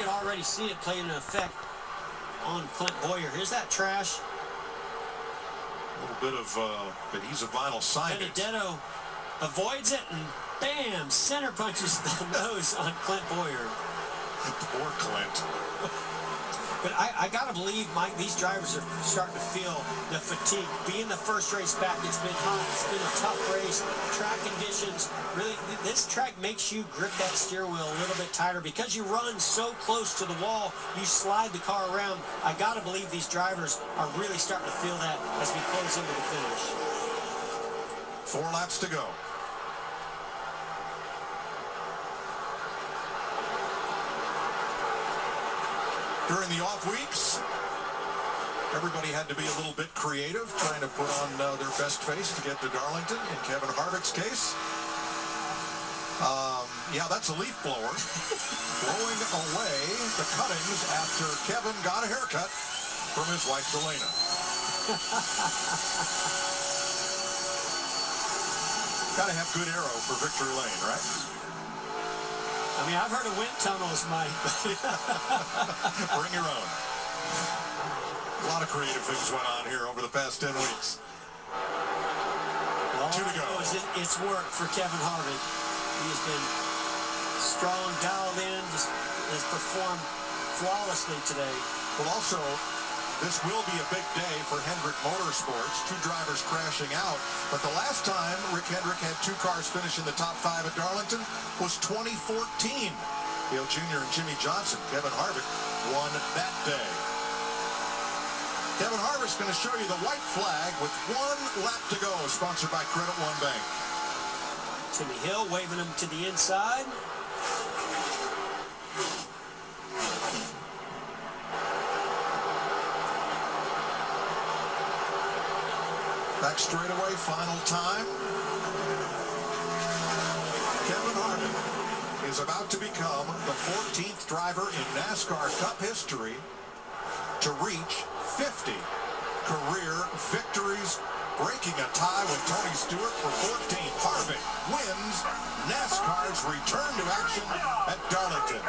can already see it playing an effect on Clint Boyer. Here's that trash. A little bit of adhesive vinyl signage. Benedetto avoids it and bam, center punches the nose on Clint Boyer. Poor Clint. But I got to believe, Mike, these drivers are starting to feel the fatigue. Being the first race back, it's been hot. It's been a tough race. Track conditions, really, this track makes you grip that steering wheel a little bit tighter. Because you run so close to the wall, you slide the car around. I got to believe these drivers are really starting to feel that as we close into the finish. 4 laps to go. During the off weeks, everybody had to be a little bit creative, trying to put on their best face to get to Darlington. In Kevin Harvick's case, yeah, that's a leaf blower blowing away the cuttings after Kevin got a haircut from his wife, Delana. Gotta have good arrow for victory lane, right? I mean, I've heard of wind tunnels, Mike. Bring your own. A lot of creative things went on here over the past 10 weeks. Well, 2 to go. It's worked for Kevin Harvick. He has been strong, dialed in, just has performed flawlessly today. Well, also, this will be a big day for Hendrick Motorsports. 2 drivers crashing out. But the last time Rick Hendrick had 2 cars finish in the top 5 at Darlington was 2014. Dale Jr. and Jimmy Johnson. Kevin Harvick won that day. Kevin Harvick's going to show you the white flag with 1 lap to go, sponsored by Credit One Bank. Timmy Hill waving him to the inside. Back straightaway, final time. Kevin Harvick is about to become the 14th driver in NASCAR Cup history to reach 50 career victories, breaking a tie with Tony Stewart for 14. Harvick wins NASCAR's return to action at Darlington.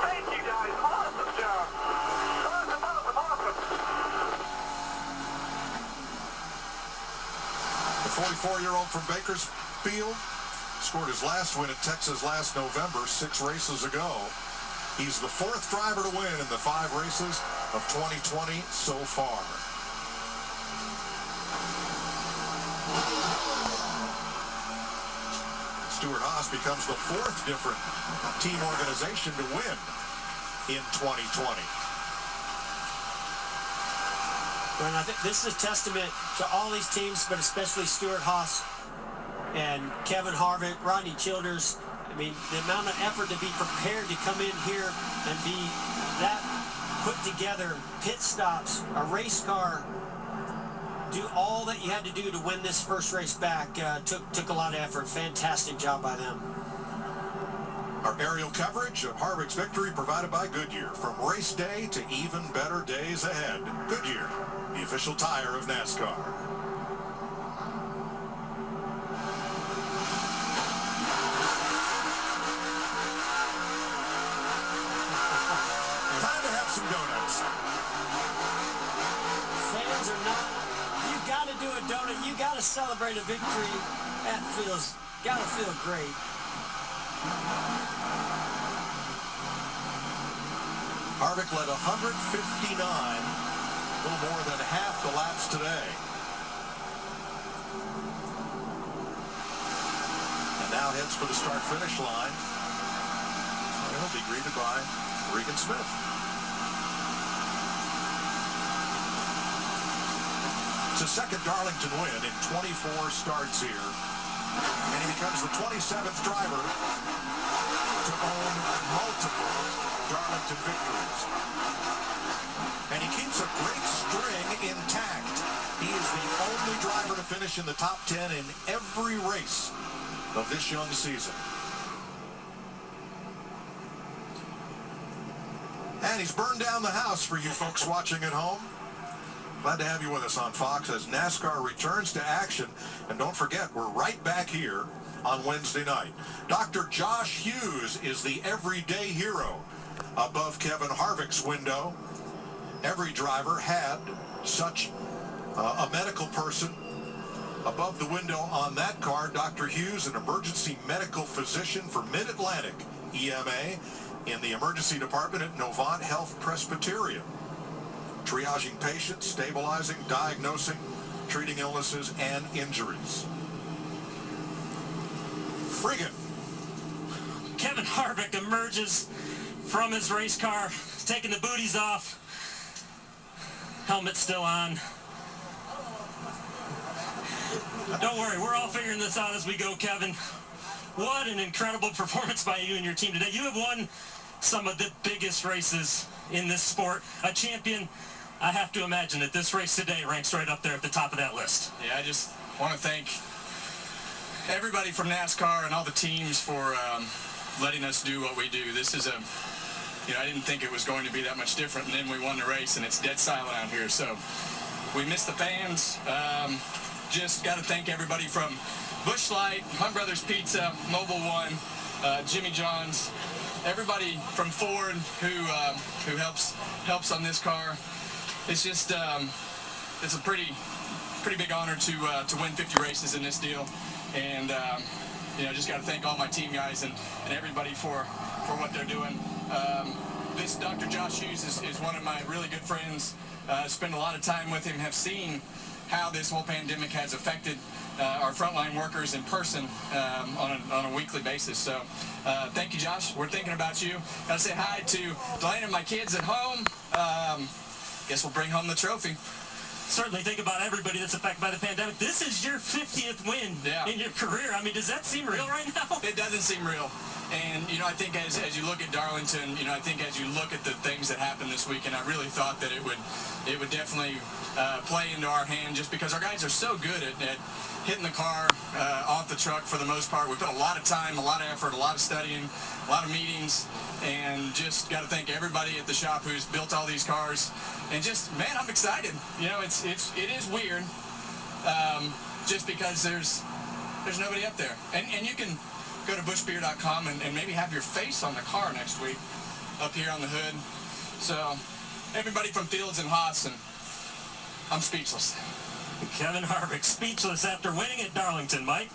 Thank you, guys. Awesome job. Awesome. The 44-year-old from Bakersfield scored his last win at Texas last November, 6 races ago. He's the 4th driver to win in the 5 races of 2020 so far. Stewart-Haas becomes the 4th different team organization to win in 2020. And I think this is a testament to all these teams, but especially Stewart-Haas and Kevin Harvick, Rodney Childers. I mean, the amount of effort to be prepared to come in here and be that put together, pit stops, a race car, do all that you had to do to win this first race back. Took a lot of effort. Fantastic job by them. Our aerial coverage of Harvick's victory provided by Goodyear. From race day to even better days ahead. Goodyear, the official tire of NASCAR. Time to have some donuts. Fans are not. You got to do a donut. You got to celebrate a victory. That got to feel great. Harvick led 159, a little more than half the laps today. And now heads for the start-finish line. And he'll be greeted by Regan Smith. It's his 2nd Darlington win in 24 starts here. And he becomes the 27th driver to own multiple Darlington victories. And he keeps a great string intact. He is the only driver to finish in the top 10 in every race of this young season. And he's burned down the house for you folks watching at home. Glad to have you with us on Fox as NASCAR returns to action. And don't forget, we're right back here on Wednesday night. Dr. Josh Hughes is the everyday hero above Kevin Harvick's window. Every driver had such a medical person above the window on that car. Dr. Hughes, an emergency medical physician for Mid-Atlantic EMA in the emergency department at Novant Health Presbyterian, triaging patients, stabilizing, diagnosing, treating illnesses and injuries. Friggin'. Kevin Harvick emerges from his race car, taking the booties off, helmet still on. Don't worry, we're all figuring this out as we go, Kevin. What an incredible performance by you and your team today. You have won some of the biggest races in this sport. A champion, I have to imagine that this race today ranks right up there at the top of that list. Yeah, I just want to thank everybody from NASCAR and all the teams for letting us do what we do. This is I didn't think it was going to be that much different, and then we won the race, and it's dead silent out here. So we miss the fans. Just got to thank everybody from Busch Light, Hunt Brothers Pizza, Mobile One, Jimmy John's, everybody from Ford who helps on this car. It's just it's a pretty big honor to win 50 races in this deal, and just got to thank all my team guys and everybody for what they're doing. This Dr. Josh Hughes is one of my really good friends. Spent a lot of time with him, have seen how this whole pandemic has affected our frontline workers in person on a weekly basis. So thank you, Josh. We're thinking about you. Gotta say hi to Delane and my kids at home. Guess we'll bring home the trophy. Certainly think about everybody that's affected by the pandemic. This is your 50th win in your career. I mean, does that seem real right now? It doesn't seem real. And, I think as you look at Darlington, I think as you look at the things that happened this weekend, I really thought that it would definitely play into our hand, just because our guys are so good at hitting the car off the truck for the most part. We put a lot of time, a lot of effort, a lot of studying, a lot of meetings, and just got to thank everybody at the shop who's built all these cars. And just, man, I'm excited. It is weird, just because there's nobody up there. And you can go to bushbeer.com and maybe have your face on the car next week up here on the hood. So everybody from Fields and Haas, and I'm speechless. Kevin Harvick speechless after winning at Darlington, Mike.